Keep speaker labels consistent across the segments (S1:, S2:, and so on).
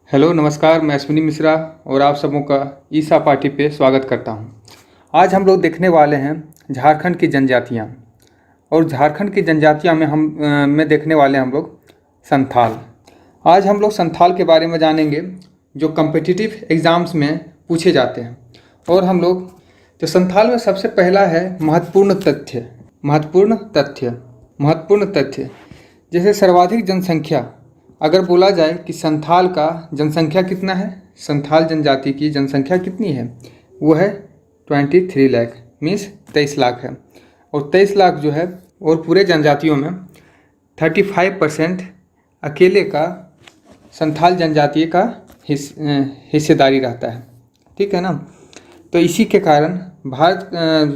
S1: Hello नमस्कार, मैं अश्विनी मिश्रा और आप सबों का ईसा पार्टी पे स्वागत करता हूं। आज हम लोग देखने वाले हैं झारखंड की जनजातियां और झारखंड की जनजातियां में देखने वाले हैं हम लोग संथाल। आज हम लोग संथाल के बारे में जानेंगे जो कम्पिटिटिव एग्ज़ाम्स में पूछे जाते हैं। और हम लोग तो संथाल में सबसे पहला है महत्वपूर्ण तथ्य जैसे सर्वाधिक जनसंख्या। अगर बोला जाए कि संथाल का जनसंख्या कितना है, संथाल जनजाति की जनसंख्या कितनी है, वो है 23 लाख, मीन्स 23 लाख है। और 23 लाख जो है और पूरे जनजातियों में 35% अकेले का संथाल जनजाति का हिस्सेदारी रहता है। ठीक है ना। तो इसी के कारण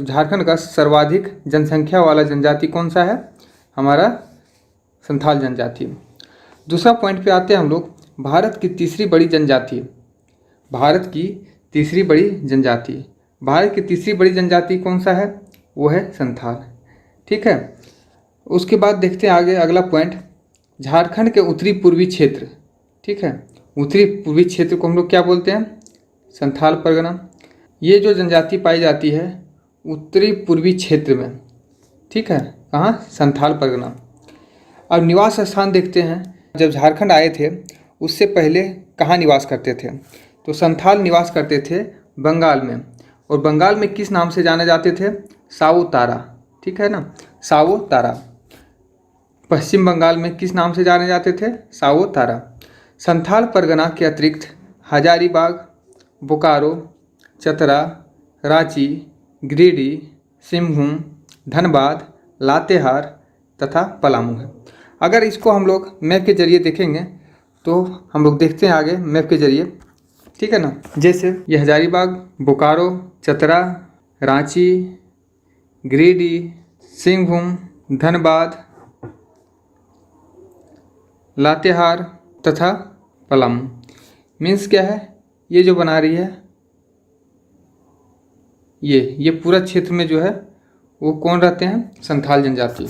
S1: झारखंड का सर्वाधिक जनसंख्या वाला जनजाति कौन सा है, हमारा संथाल जनजाति। दूसरा पॉइंट पे आते हैं हम लोग, भारत की तीसरी बड़ी जनजाति कौन सा है, वो है संथाल। ठीक है। उसके बाद देखते हैं आगे अगला पॉइंट, झारखंड के उत्तरी पूर्वी क्षेत्र। ठीक है, उत्तरी पूर्वी क्षेत्र को हम लोग क्या बोलते हैं, संथाल परगना। ये जो जनजाति पाई जाती है उत्तरी पूर्वी क्षेत्र में, ठीक है, कहाँ, संथाल परगना। अब निवास स्थान देखते हैं, जब झारखंड आए थे उससे पहले कहाँ निवास करते थे, तो संथाल निवास करते थे बंगाल में। और बंगाल में किस नाम से जाने जाते थे, सावो तारा। ठीक है ना, सावो तारा। पश्चिम बंगाल में किस नाम से जाने जाते थे, सावो तारा। संथाल परगना के अतिरिक्त हजारीबाग, बोकारो, चतरा, रांची, गिरिडीह, सिंहभूम, धनबाद, लातेहार तथा पलामू है। अगर इसको हम लोग मैप के जरिए देखेंगे तो हम लोग देखते हैं आगे मैप के जरिए। ठीक है ना, जैसे ये हजारीबाग, बोकारो, चतरा, रांची, गिरिडीह, सिंहभूम, धनबाद, लातेहार तथा पलामू। मीन्स क्या है, ये जो बना रही है ये पूरा क्षेत्र में जो है वो कौन रहते हैं, संथाल जनजाति।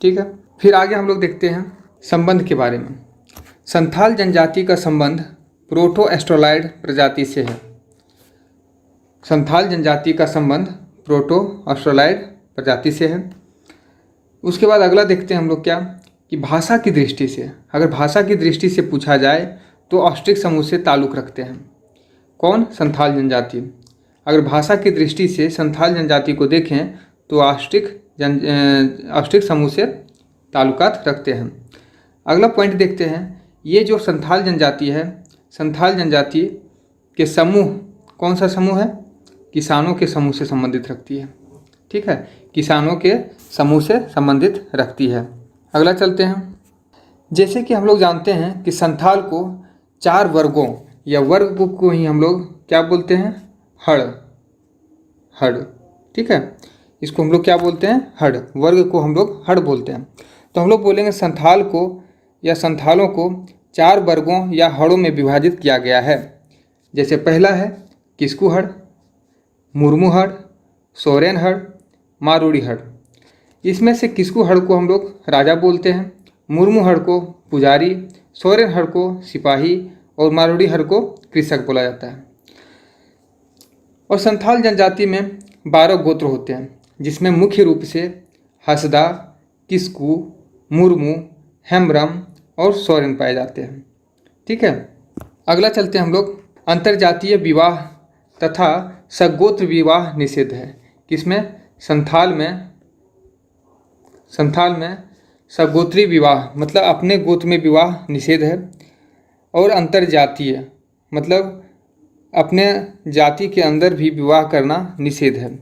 S1: ठीक है। फिर आगे हम लोग देखते हैं संबंध के बारे में। संथाल जनजाति का संबंध प्रोटो एस्ट्रोलाइड प्रजाति से है। संथाल जनजाति का संबंध प्रोटो एस्ट्रोलाइड प्रजाति से है। उसके बाद अगला देखते हैं हम लोग क्या, कि भाषा की दृष्टि से, अगर भाषा की दृष्टि से पूछा जाए तो ऑस्ट्रिक समूह से ताल्लुक़ रखते हैं। कौन, संथाल जनजाति। अगर भाषा की दृष्टि से संथाल जनजाति को देखें तो ऑस्ट्रिक समूह से ताल्लुकात रखते हैं। अगला पॉइंट देखते हैं, ये जो संथाल जनजाति है, संथाल जनजाति के समूह कौन सा समूह है, किसानों के समूह से संबंधित रखती है। ठीक है, किसानों के समूह से संबंधित रखती है। अगला चलते हैं, जैसे कि हम लोग जानते हैं कि संथाल को 4 वर्गों या वर्ग को ही हम लोग क्या बोलते हैं, हड़। ठीक है, इसको हम लोग क्या बोलते हैं, हड़। वर्ग को हम लोग हड़ बोलते हैं। तो हम लोग बोलेंगे संथाल को या संथालों को 4 वर्गों या हड़ों में विभाजित किया गया है। जैसे पहला है किस्कू हड़, मुर्मू हड़, सोरेन हड़, मारूड़ी हड़। इसमें से किस्कू हड़ को हम लोग राजा बोलते हैं, मुर्मू हड़ को पुजारी, सोरेन हड़ को सिपाही और मारूड़ी हड़ को कृषक बोला जाता है। और संथाल जनजाति में 12 गोत्र होते हैं, जिसमें मुख्य रूप से हसदा, किस्कू, मुर्मू, हेम्ब्रम और सोरेन पाए जाते हैं। ठीक है। अगला चलते हैं हम लोग, अंतर्जातीय विवाह तथा सगोत्र विवाह निषेध है। किसमें, संथाल में सगोत्री विवाह मतलब अपने गोत्र में विवाह निषेध है। और अंतर्जातीय मतलब अपने जाति के अंदर भी विवाह करना निषेध है।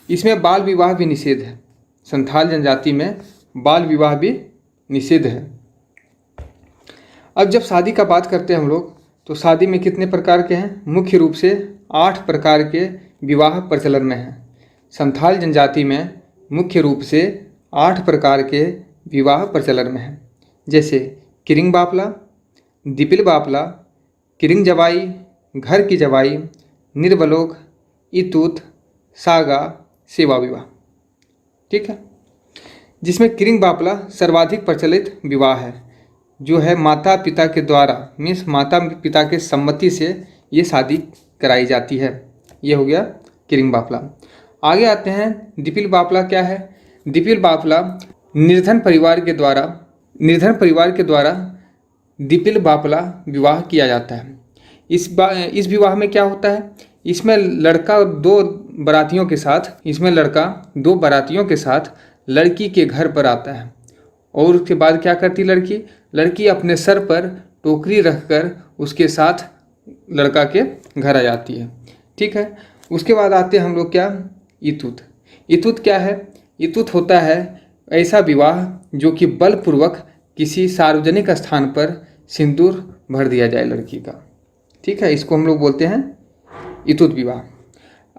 S1: इसमें बाल विवाह भी निषेध है। संथाल जनजाति में बाल विवाह भी निषेध है। अब जब शादी का बात करते हैं हम लोग, तो शादी में कितने प्रकार के हैं, मुख्य रूप से 8 प्रकार के विवाह प्रचलन में हैं। संथाल जनजाति में मुख्य रूप से 8 प्रकार के विवाह प्रचलन में हैं। जैसे किरिंग बापला, दिपिल बापला, किरिंग जवाई, घर की जवाई, निर्वलोक, इतूत, सागा, सेवा विवाह। ठीक है, जिसमें किरिंग बापला सर्वाधिक प्रचलित विवाह है। जो है माता पिता के द्वारा मीन्स माता पिता के सम्मति से ये शादी कराई जाती है। ये हो गया किरिंग बाफला। आगे आते हैं दिपिल बाफला क्या है। दिपिल बाफला निर्धन परिवार के द्वारा दिपिल बाफला विवाह किया जाता है। इस विवाह में क्या होता है, इसमें लड़का दो बारातियों के साथ लड़की के घर पर आता है और उसके बाद क्या करती लड़की अपने सर पर टोकरी रखकर उसके साथ लड़का के घर आ जाती है। ठीक है, उसके बाद आते हैं हम लोग क्या, इतुत। इतुत क्या है, इतुत होता है ऐसा विवाह जो कि बलपूर्वक किसी सार्वजनिक स्थान पर सिंदूर भर दिया जाए लड़की का। ठीक है, इसको हम लोग बोलते हैं इतुत विवाह।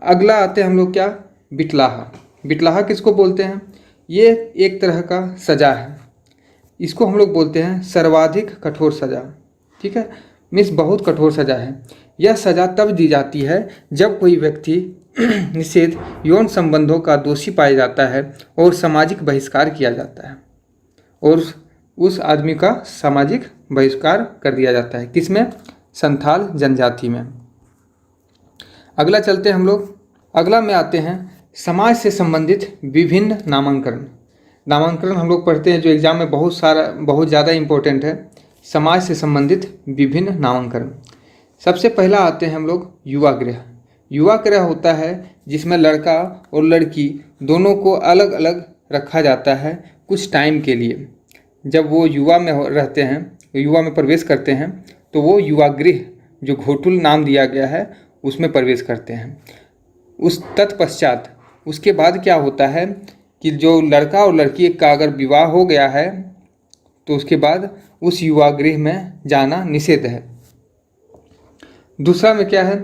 S1: अगला आते हैं हम लोग क्या, बिटलाहा। बिटलाहा किसको बोलते हैं, ये एक तरह का सजा है। इसको हम लोग बोलते हैं सर्वाधिक कठोर सजा। ठीक है, मीन्स बहुत कठोर सजा है। यह सजा तब दी जाती है जब कोई व्यक्ति निषेध यौन संबंधों का दोषी पाया जाता है और सामाजिक बहिष्कार किया जाता है, और उस आदमी का सामाजिक बहिष्कार कर दिया जाता है। किसमें, संथाल जनजाति में। अगला चलते हैं हम लोग, अगला में आते हैं समाज से संबंधित विभिन्न नामांकन। नामांकन हम लोग पढ़ते हैं जो एग्जाम में बहुत ज़्यादा इम्पोर्टेंट है। समाज से संबंधित विभिन्न नामांकन। सबसे पहला आते हैं हम लोग युवा गृह। युवा गृह होता है जिसमें लड़का और लड़की दोनों को अलग अलग रखा जाता है कुछ टाइम के लिए। जब वो युवा में रहते हैं, युवा में प्रवेश करते हैं, तो वो युवा गृह जो घोटुल नाम दिया गया है उसमें प्रवेश करते हैं। उस तत्पश्चात उसके बाद क्या होता है कि जो लड़का और लड़की का अगर विवाह हो गया है तो उसके बाद उस युवा गृह में जाना निषेध है। दूसरा में क्या है,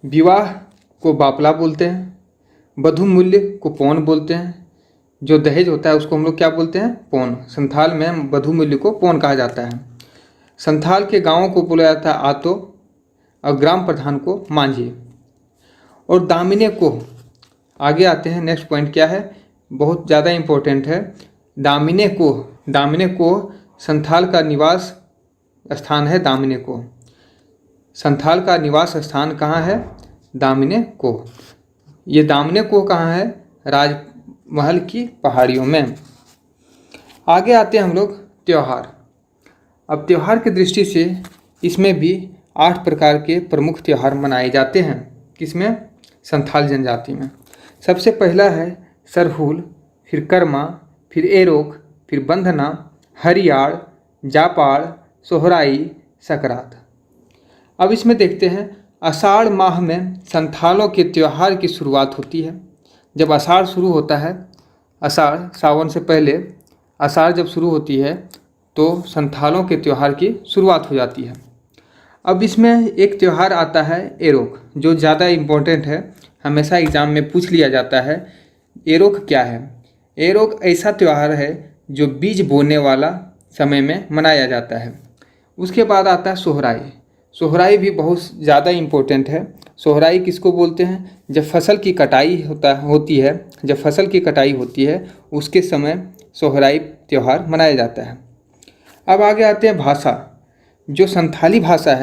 S1: विवाह को बापला बोलते हैं, वधु मूल्य को पौन बोलते हैं, जो दहेज होता है उसको हम लोग क्या बोलते हैं, पौन। संथाल में वधु मूल्य को पौन कहा जाता है। संथाल के गांवों को बोला जाता है आतो और ग्राम प्रधान को मांझी। और दामिने को, आगे आते हैं नेक्स्ट पॉइंट क्या है, बहुत ज़्यादा इम्पोर्टेंट है। दामिने को संथाल का निवास स्थान है। दामिने को संथाल का निवास स्थान कहाँ है, दामिने को। ये दामिने को कहाँ है, राजमहल की पहाड़ियों में। आगे आते हैं हम लोग त्यौहार। अब त्यौहार की दृष्टि से इसमें भी 8 प्रकार के प्रमुख त्यौहार मनाए जाते हैं। किसमें, संथाल जनजाति में। सबसे पहला है सरहुल, फिर कर्मा, फिर एरोक, फिर बंधना, हरियाड़, जापाड़, सोहराई, सकरात। अब इसमें देखते हैं, आषाढ़ माह में संथालों के त्यौहार की शुरुआत होती है। जब आषाढ़ शुरू होता है, आषाढ़ सावन से पहले आषाढ़ जब शुरू होती है तो संथालों के त्यौहार की शुरुआत हो जाती है। अब इसमें एक त्यौहार आता है एरोक, जो ज़्यादा इम्पोर्टेंट है, हमेशा एग्ज़ाम में पूछ लिया जाता है। एरोक क्या है, एरोक ऐसा त्यौहार है जो बीज बोने वाला समय में मनाया जाता है। उसके बाद आता है सोहराई। सोहराई भी बहुत ज़्यादा इम्पोर्टेंट है। सोहराई किसको बोलते हैं, जब फसल की कटाई होती है उसके समय सोहराई त्यौहार मनाया जाता है। अब आगे आते हैं भाषा। जो संथाली भाषा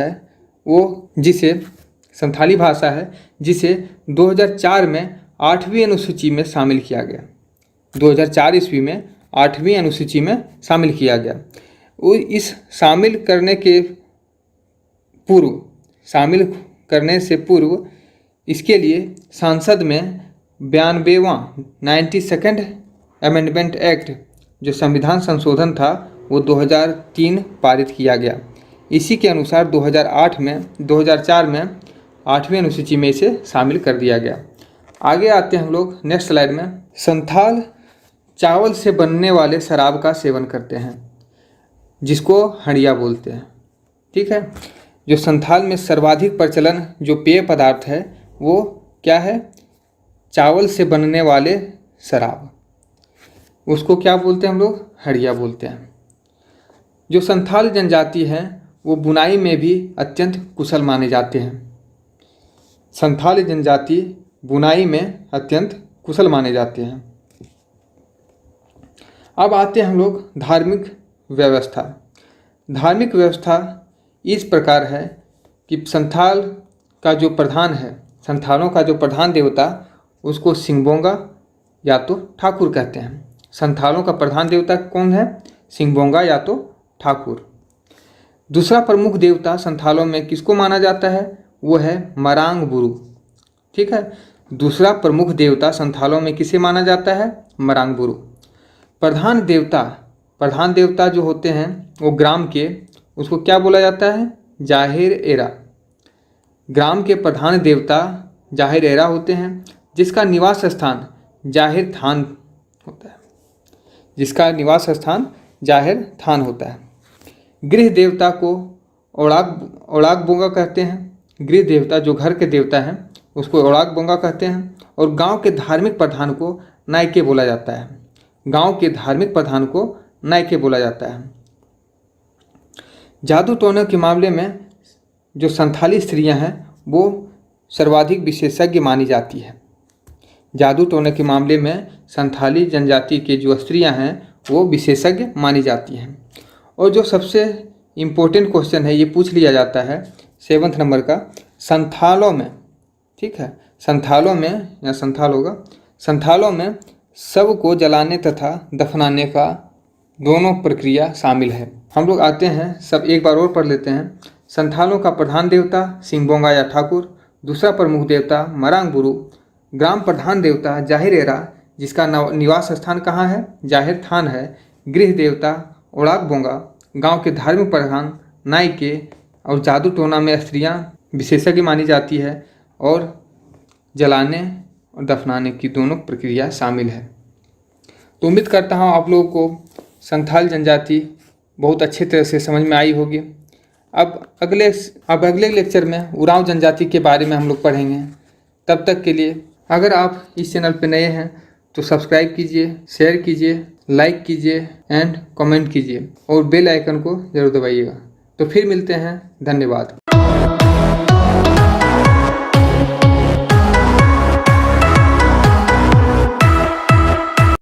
S1: है जिसे 2004 में 8वीं अनुसूची में शामिल किया गया। 2004 ईस्वी में 8वीं अनुसूची में शामिल किया गया। इस शामिल करने से पूर्व इसके लिए संसद में 92वां 92nd अमेंडमेंट एक्ट जो संविधान संशोधन था वो 2003 पारित किया गया। इसी के अनुसार 2004 में 8वीं अनुसूची में इसे शामिल कर दिया गया। आगे आते हैं हम लोग नेक्स्ट स्लाइड में। संथाल चावल से बनने वाले शराब का सेवन करते हैं जिसको हंडिया बोलते हैं। ठीक है, जो संथाल में सर्वाधिक प्रचलन जो पेय पदार्थ है वो क्या है, चावल से बनने वाले शराब, उसको क्या बोलते हैं हम लोग, हंडिया बोलते हैं। जो संथाल जनजाति है वो बुनाई में भी अत्यंत कुशल माने जाते हैं। संथाल जनजाति बुनाई में अत्यंत कुशल माने जाते हैं। अब आते हैं हम लोग धार्मिक व्यवस्था। धार्मिक व्यवस्था इस प्रकार है कि संथाल का जो प्रधान है, संथालों का जो प्रधान देवता, उसको सिंहबोंगा या तो ठाकुर कहते हैं। संथालों का प्रधान देवता कौन है? सिंहबोंगा या तो ठाकुर। दूसरा प्रमुख देवता संथालों में किसको माना जाता है? वो है मरांग बुरु। ठीक है, दूसरा प्रमुख देवता संथालों में किसे माना जाता है? मरांग बुरु। प्रधान देवता जो होते हैं वो ग्राम के, उसको क्या बोला जाता है? जाहिर एरा। ग्राम के प्रधान देवता जाहिर एरा होते हैं, जिसका निवास स्थान जाहिर थान होता है, जिसका निवास स्थान जाहिर थान होता है। गृह देवता को ओड़ाक बोंगा कहते हैं। गृह देवता जो घर के देवता हैं उसको ओड़ाक बोंगा कहते हैं। और गांव के धार्मिक प्रधान को नायके बोला जाता है। गांव के धार्मिक प्रधान को नायके बोला जाता है। जादू टोने के मामले में जो संथाली स्त्रियां हैं वो सर्वाधिक विशेषज्ञ मानी जाती है। जादू टोने के मामले में संथाली जनजाति के जो स्त्रियां हैं वो विशेषज्ञ मानी जाती हैं। और जो सबसे इम्पोर्टेंट क्वेश्चन है ये पूछ लिया जाता है 7th नंबर का, संथालों में, ठीक है, संथालों में या संथाल होगा, संथालों में शव को जलाने तथा दफनाने का दोनों प्रक्रिया शामिल है। हम लोग आते हैं, सब एक बार और पढ़ लेते हैं। संथालों का प्रधान देवता सिंहबोंगा या ठाकुर, दूसरा प्रमुख देवता मरांग बुरु, ग्राम प्रधान देवता जाहिर एरा, जिसका निवास स्थान कहाँ है? जाहिर थान है, गृह देवता ओड़ाक बोंगा, गांव के धार्मिक प्रधान नायके, और जादू टोना में स्त्रियां विशेषज्ञ मानी जाती है और जलाने और दफनाने की दोनों प्रक्रिया शामिल है। तो उम्मीद करता हूँ आप लोगों को संथाल जनजाति बहुत अच्छी तरह से समझ में आई होगी। अब अगले लेक्चर में उरांव जनजाति के बारे में हम लोग पढ़ेंगे। तब तक के लिए अगर आप इस चैनल पर नए हैं तो सब्सक्राइब कीजिए, शेयर कीजिए, लाइक कीजिए एंड कमेंट कीजिए और बेल आइकन को जरूर दबाइएगा। तो फिर मिलते हैं, धन्यवाद।